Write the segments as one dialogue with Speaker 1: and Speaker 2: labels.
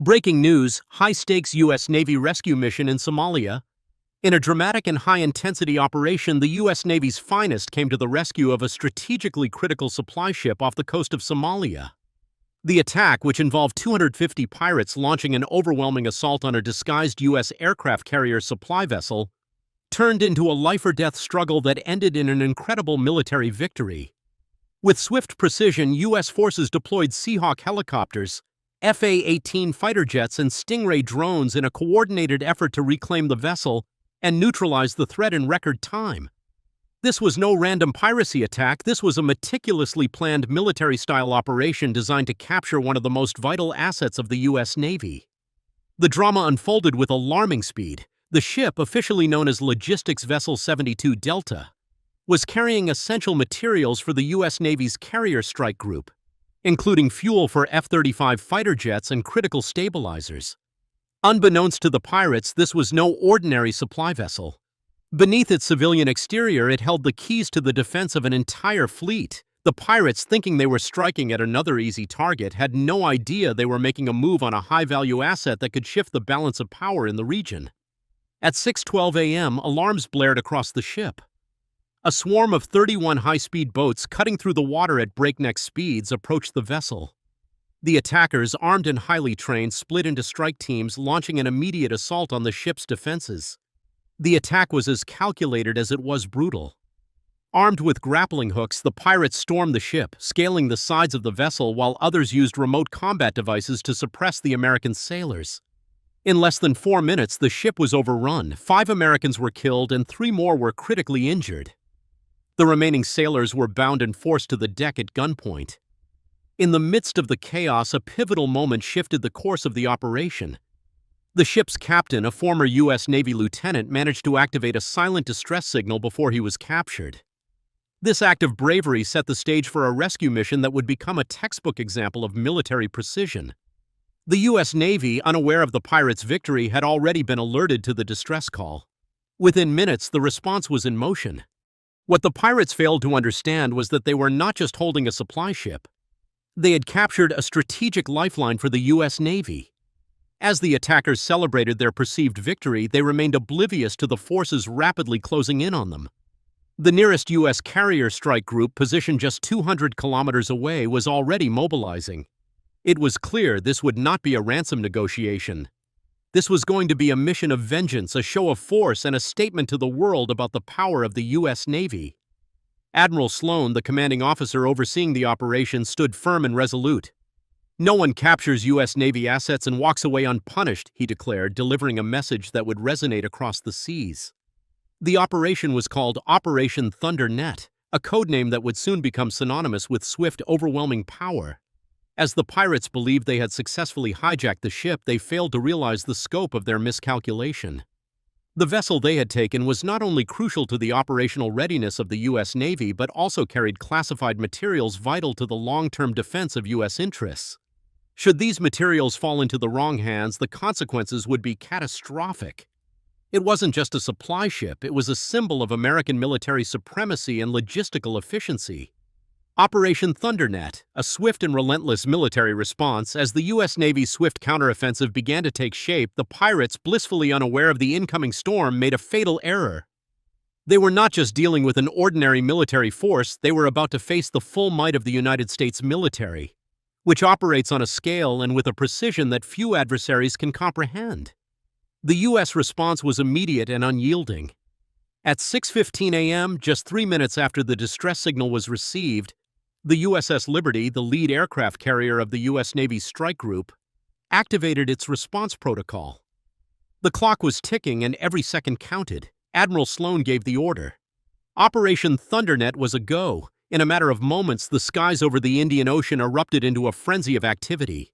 Speaker 1: Breaking news, high-stakes U.S. Navy rescue mission in Somalia. In a dramatic and high-intensity operation, the U.S. Navy's finest came to the rescue of a strategically critical supply ship off the coast of Somalia. The attack, which involved 250 pirates launching an overwhelming assault on a disguised U.S. aircraft carrier supply vessel, turned into a life-or-death struggle that ended in an incredible military victory. With swift precision, U.S. forces deployed Seahawk helicopters, FA-18 fighter jets, and Stingray drones in a coordinated effort to reclaim the vessel and neutralize the threat in record time. This was no random piracy attack. This was a meticulously planned military-style operation designed to capture one of the most vital assets of the U.S. Navy. The drama unfolded with alarming speed. The ship, officially known as Logistics Vessel 72 Delta, was carrying essential materials for the U.S. Navy's carrier strike group, including fuel for F-35 fighter jets and critical stabilizers. Unbeknownst to the pirates, this was no ordinary supply vessel. Beneath its civilian exterior, it held the keys to the defense of an entire fleet. The pirates, thinking they were striking at another easy target, had no idea they were making a move on a high-value asset that could shift the balance of power in the region. At 6:12 a.m., alarms blared across the ship. A swarm of 31 high-speed boats cutting through the water at breakneck speeds approached the vessel. The attackers, armed and highly trained, split into strike teams, launching an immediate assault on the ship's defenses. The attack was as calculated as it was brutal. Armed with grappling hooks, the pirates stormed the ship, scaling the sides of the vessel while others used remote combat devices to suppress the American sailors. In less than 4 minutes, the ship was overrun. 5 Americans were killed and 3 more were critically injured. The remaining sailors were bound and forced to the deck at gunpoint. In the midst of the chaos, a pivotal moment shifted the course of the operation. The ship's captain, a former U.S. Navy lieutenant, managed to activate a silent distress signal before he was captured. This act of bravery set the stage for a rescue mission that would become a textbook example of military precision. The U.S. Navy, unaware of the pirates' victory, had already been alerted to the distress call. Within minutes, the response was in motion. What the pirates failed to understand was that they were not just holding a supply ship. They had captured a strategic lifeline for the U.S. Navy. As the attackers celebrated their perceived victory, they remained oblivious to the forces rapidly closing in on them. The nearest U.S. carrier strike group, positioned just 200 kilometers away, was already mobilizing. It was clear this would not be a ransom negotiation. This was going to be a mission of vengeance, a show of force, and a statement to the world about the power of the U.S. Navy. Admiral Sloan, the commanding officer overseeing the operation, stood firm and resolute. "No one captures U.S. Navy assets and walks away unpunished," he declared, delivering a message that would resonate across the seas. The operation was called Operation Thundernet, a codename that would soon become synonymous with swift, overwhelming power. As the pirates believed they had successfully hijacked the ship, they failed to realize the scope of their miscalculation. The vessel they had taken was not only crucial to the operational readiness of the U.S. Navy, but also carried classified materials vital to the long-term defense of U.S. interests. Should these materials fall into the wrong hands, the consequences would be catastrophic. It wasn't just a supply ship, it was a symbol of American military supremacy and logistical efficiency. Operation Thundernet, a swift and relentless military response. As the U.S. Navy's swift counteroffensive began to take shape, the pirates, blissfully unaware of the incoming storm, made a fatal error. They were not just dealing with an ordinary military force, they were about to face the full might of the United States military, which operates on a scale and with a precision that few adversaries can comprehend. The U.S. response was immediate and unyielding. At 6:15 a.m., just 3 minutes after the distress signal was received, the USS Liberty, the lead aircraft carrier of the U.S. Navy's strike group, activated its response protocol. The clock was ticking and every second counted. Admiral Sloan gave the order. Operation Thundernet was a go. In a matter of moments, the skies over the Indian Ocean erupted into a frenzy of activity.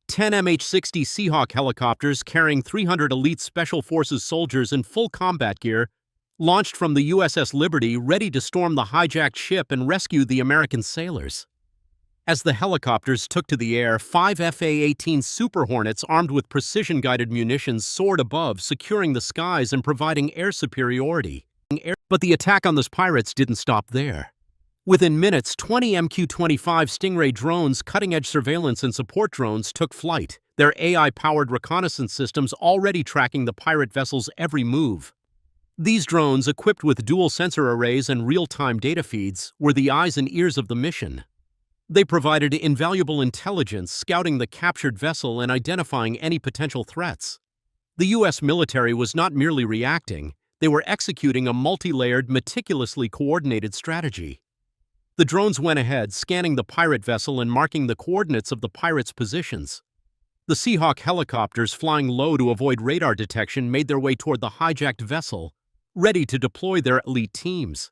Speaker 1: 10 MH-60 Seahawk helicopters carrying 300 elite Special Forces soldiers in full combat gear launched from the USS Liberty, ready to storm the hijacked ship and rescue the American sailors. As the helicopters took to the air, 5 FA-18 Super Hornets armed with precision-guided munitions soared above, securing the skies and providing air superiority. But the attack on the pirates didn't stop there. Within minutes, 20 MQ-25 Stingray drones, cutting-edge surveillance and support drones, took flight, their AI-powered reconnaissance systems already tracking the pirate vessel's every move. These drones, equipped with dual sensor arrays and real-time data feeds, were the eyes and ears of the mission. They provided invaluable intelligence, scouting the captured vessel and identifying any potential threats. The U.S. military was not merely reacting, they were executing a multi-layered, meticulously coordinated strategy. The drones went ahead, scanning the pirate vessel and marking the coordinates of the pirates' positions. The Seahawk helicopters, flying low to avoid radar detection, made their way toward the hijacked vessel, ready to deploy their elite teams.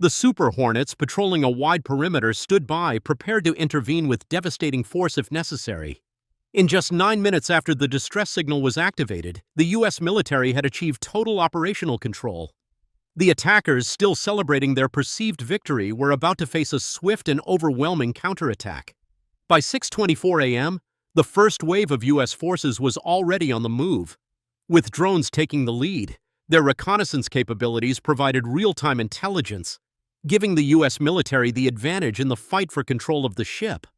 Speaker 1: The Super Hornets, patrolling a wide perimeter, stood by, prepared to intervene with devastating force if necessary. In just 9 minutes after the distress signal was activated, the U.S. military had achieved total operational control. The attackers, still celebrating their perceived victory, were about to face a swift and overwhelming counterattack. By 6:24 a.m., the first wave of U.S. forces was already on the move. With drones taking the lead, their reconnaissance capabilities provided real-time intelligence, giving the U.S. military the advantage in the fight for control of the ship.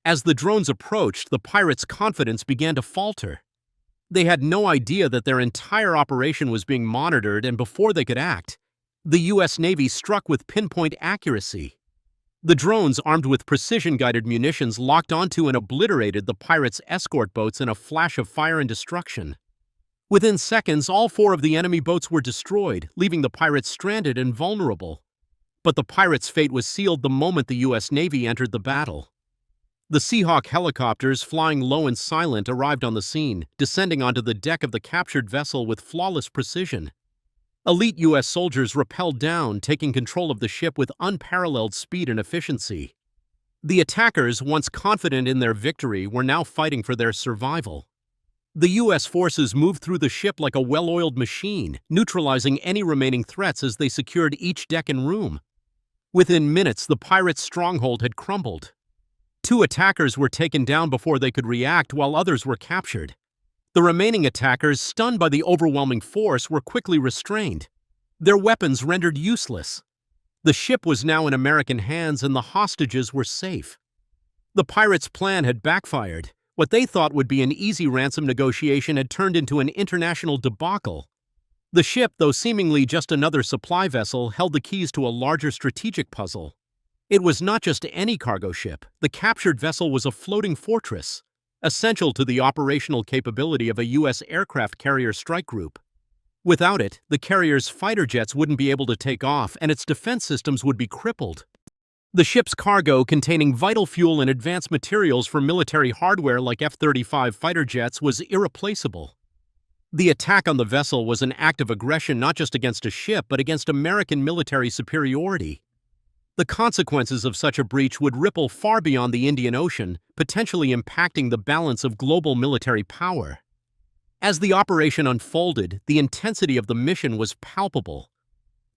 Speaker 1: As the drones approached, the pirates' confidence began to falter. They had no idea that their entire operation was being monitored, and before they could act, the U.S. Navy struck with pinpoint accuracy. The drones, armed with precision-guided munitions, locked onto and obliterated the pirates' escort boats in a flash of fire and destruction. Within seconds, all 4 of the enemy boats were destroyed, leaving the pirates stranded and vulnerable. But the pirates' fate was sealed the moment the U.S. Navy entered the battle. The Seahawk helicopters, flying low and silent, arrived on the scene, descending onto the deck of the captured vessel with flawless precision. Elite U.S. soldiers rappelled down, taking control of the ship with unparalleled speed and efficiency. The attackers, once confident in their victory, were now fighting for their survival. The U.S. forces moved through the ship like a well-oiled machine, neutralizing any remaining threats as they secured each deck and room. Within minutes, the pirates' stronghold had crumbled. 2 attackers were taken down before they could react, while others were captured. The remaining attackers, stunned by the overwhelming force, were quickly restrained, their weapons rendered useless. The ship was now in American hands and the hostages were safe. The pirates' plan had backfired. What they thought would be an easy ransom negotiation had turned into an international debacle. The ship, though seemingly just another supply vessel, held the keys to a larger strategic puzzle. It was not just any cargo ship. The captured vessel was a floating fortress, essential to the operational capability of a U.S. aircraft carrier strike group. Without it, the carrier's fighter jets wouldn't be able to take off and its defense systems would be crippled. The ship's cargo, containing vital fuel and advanced materials for military hardware like F-35 fighter jets, was irreplaceable. The attack on the vessel was an act of aggression not just against a ship but against American military superiority. The consequences of such a breach would ripple far beyond the Indian Ocean, potentially impacting the balance of global military power. As the operation unfolded, the intensity of the mission was palpable.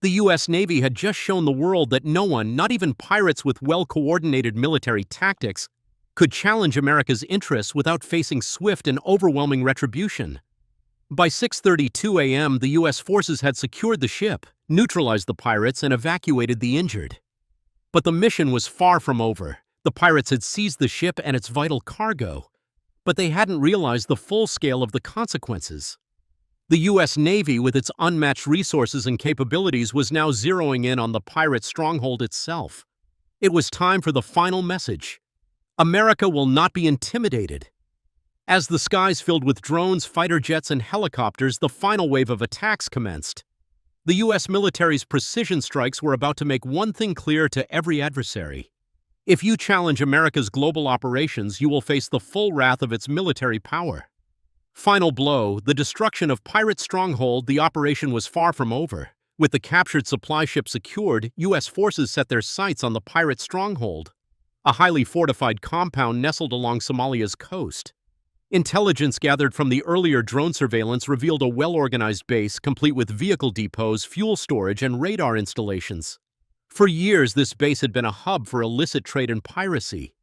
Speaker 1: The U.S. Navy had just shown the world that no one, not even pirates with well-coordinated military tactics, could challenge America's interests without facing swift and overwhelming retribution. By 6:32 a.m., the U.S. forces had secured the ship, neutralized the pirates, and evacuated the injured. But the mission was far from over. The pirates had seized the ship and its vital cargo, but they hadn't realized the full scale of the consequences. The U.S. Navy, with its unmatched resources and capabilities, was now zeroing in on the pirate stronghold itself. It was time for the final message. America will not be intimidated. As the skies filled with drones, fighter jets, and helicopters, the final wave of attacks commenced. The U.S. military's precision strikes were about to make one thing clear to every adversary. If you challenge America's global operations, you will face the full wrath of its military power. Final blow, the destruction of Pirate Stronghold. The operation was far from over. With the captured supply ship secured, U.S. forces set their sights on the Pirate Stronghold, a highly fortified compound nestled along Somalia's coast. Intelligence gathered from the earlier drone surveillance revealed a well-organized base complete with vehicle depots, fuel storage, and radar installations. For years, this base had been a hub for illicit trade and piracy,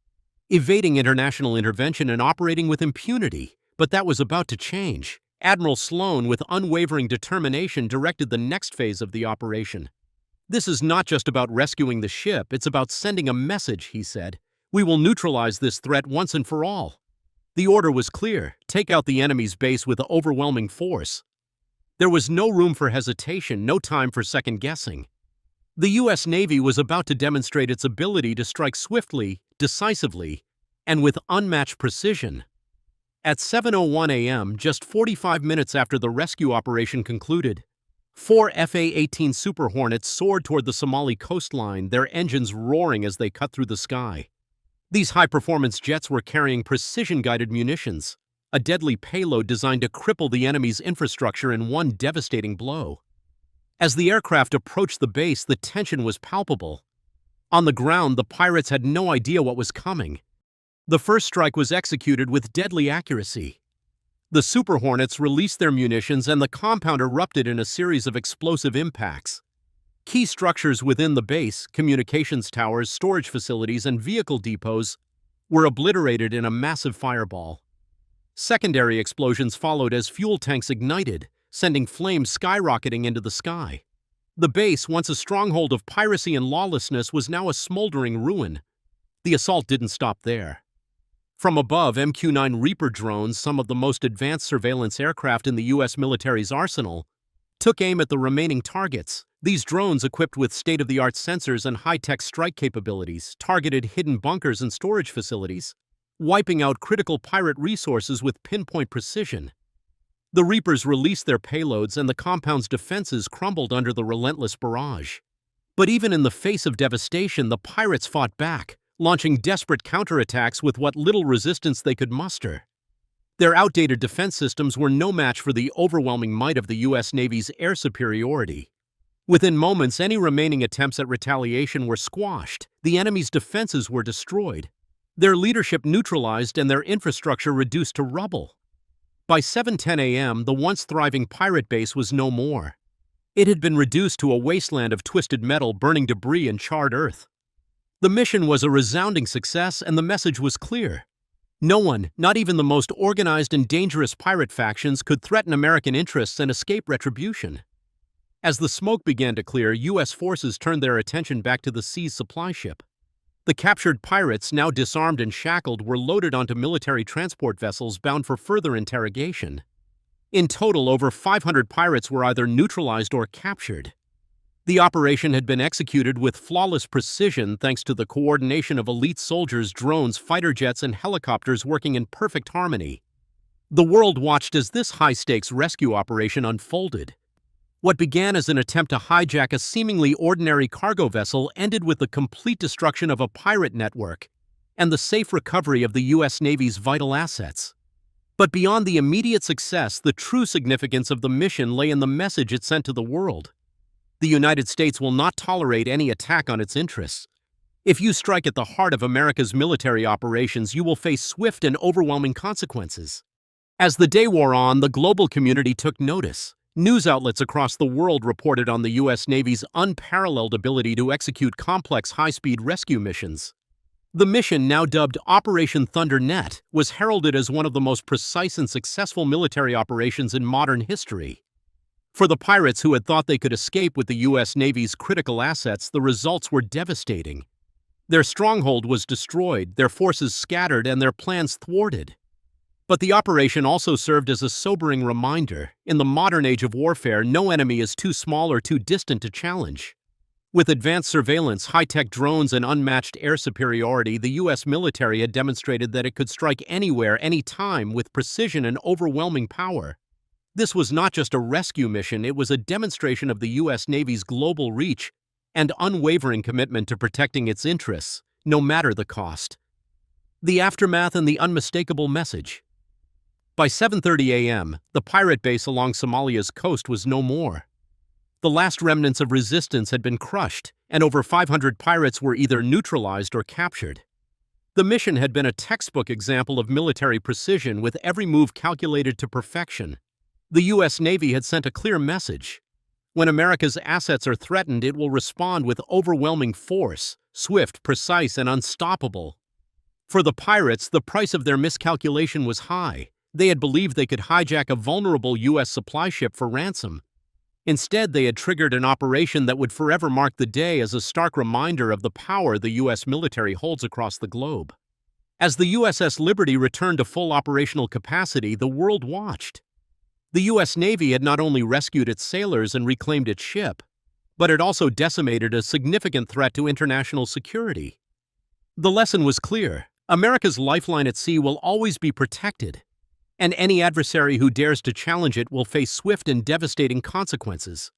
Speaker 1: evading international intervention and operating with impunity. But that was about to change. Admiral Sloan, with unwavering determination, directed the next phase of the operation. "This is not just about rescuing the ship, it's about sending a message," he said. "We will neutralize this threat once and for all." The order was clear: take out the enemy's base with overwhelming force. There was no room for hesitation, no time for second-guessing. The U.S. Navy was about to demonstrate its ability to strike swiftly, decisively, and with unmatched precision. At 7:01 a.m., just 45 minutes after the rescue operation concluded, 4 FA-18 Super Hornets soared toward the Somali coastline, their engines roaring as they cut through the sky. These high-performance jets were carrying precision-guided munitions, a deadly payload designed to cripple the enemy's infrastructure in one devastating blow. As the aircraft approached the base, the tension was palpable. On the ground, the pirates had no idea what was coming. The first strike was executed with deadly accuracy. The Super Hornets released their munitions and the compound erupted in a series of explosive impacts. Key structures within the base, communications towers, storage facilities, and vehicle depots, were obliterated in a massive fireball. Secondary explosions followed as fuel tanks ignited, sending flames skyrocketing into the sky. The base, once a stronghold of piracy and lawlessness, was now a smoldering ruin. The assault didn't stop there. From above, MQ-9 Reaper drones, some of the most advanced surveillance aircraft in the U.S. military's arsenal, took aim at the remaining targets. These drones, equipped with state-of-the-art sensors and high-tech strike capabilities, targeted hidden bunkers and storage facilities, wiping out critical pirate resources with pinpoint precision. The Reapers released their payloads and the compound's defenses crumbled under the relentless barrage. But even in the face of devastation, the pirates fought back, launching desperate counterattacks with what little resistance they could muster. Their outdated defense systems were no match for the overwhelming might of the U.S. Navy's air superiority. Within moments, any remaining attempts at retaliation were squashed. The enemy's defenses were destroyed, their leadership neutralized, and their infrastructure reduced to rubble. By 7:10 a.m., the once thriving pirate base was no more. It had been reduced to a wasteland of twisted metal, burning debris, and charred earth. The mission was a resounding success, and the message was clear. No one, not even the most organized and dangerous pirate factions, could threaten American interests and escape retribution. As the smoke began to clear, U.S. forces turned their attention back to the sea's supply ship. The captured pirates, now disarmed and shackled, were loaded onto military transport vessels bound for further interrogation. In total, over 500 pirates were either neutralized or captured. The operation had been executed with flawless precision thanks to the coordination of elite soldiers, drones, fighter jets, and helicopters working in perfect harmony. The world watched as this high-stakes rescue operation unfolded. What began as an attempt to hijack a seemingly ordinary cargo vessel ended with the complete destruction of a pirate network and the safe recovery of the U.S. Navy's vital assets. But beyond the immediate success, the true significance of the mission lay in the message it sent to the world. The United States will not tolerate any attack on its interests. If you strike at the heart of America's military operations, you will face swift and overwhelming consequences. As the day wore on, the global community took notice. News outlets across the world reported on the U.S. Navy's unparalleled ability to execute complex high-speed rescue missions. The mission, now dubbed Operation Thundernet, was heralded as one of the most precise and successful military operations in modern history. For the pirates who had thought they could escape with the U.S. Navy's critical assets, the results were devastating. Their stronghold was destroyed, their forces scattered, and their plans thwarted. But the operation also served as a sobering reminder. In the modern age of warfare, no enemy is too small or too distant to challenge. With advanced surveillance, high-tech drones, and unmatched air superiority, the U.S. military had demonstrated that it could strike anywhere, anytime, with precision and overwhelming power. This was not just a rescue mission, it was a demonstration of the U.S. Navy's global reach and unwavering commitment to protecting its interests, no matter the cost. The aftermath and the unmistakable message. By 7:30 a.m., the pirate base along Somalia's coast was no more. The last remnants of resistance had been crushed, and over 500 pirates were either neutralized or captured. The mission had been a textbook example of military precision, with every move calculated to perfection. The U.S. Navy had sent a clear message. When America's assets are threatened, it will respond with overwhelming force, swift, precise, and unstoppable. For the pirates, the price of their miscalculation was high. They had believed they could hijack a vulnerable U.S. supply ship for ransom. Instead, they had triggered an operation that would forever mark the day as a stark reminder of the power the U.S. military holds across the globe. As the USS Liberty returned to full operational capacity, the world watched. The U.S. Navy had not only rescued its sailors and reclaimed its ship, but it also decimated a significant threat to international security. The lesson was clear. America's lifeline at sea will always be protected, and any adversary who dares to challenge it will face swift and devastating consequences.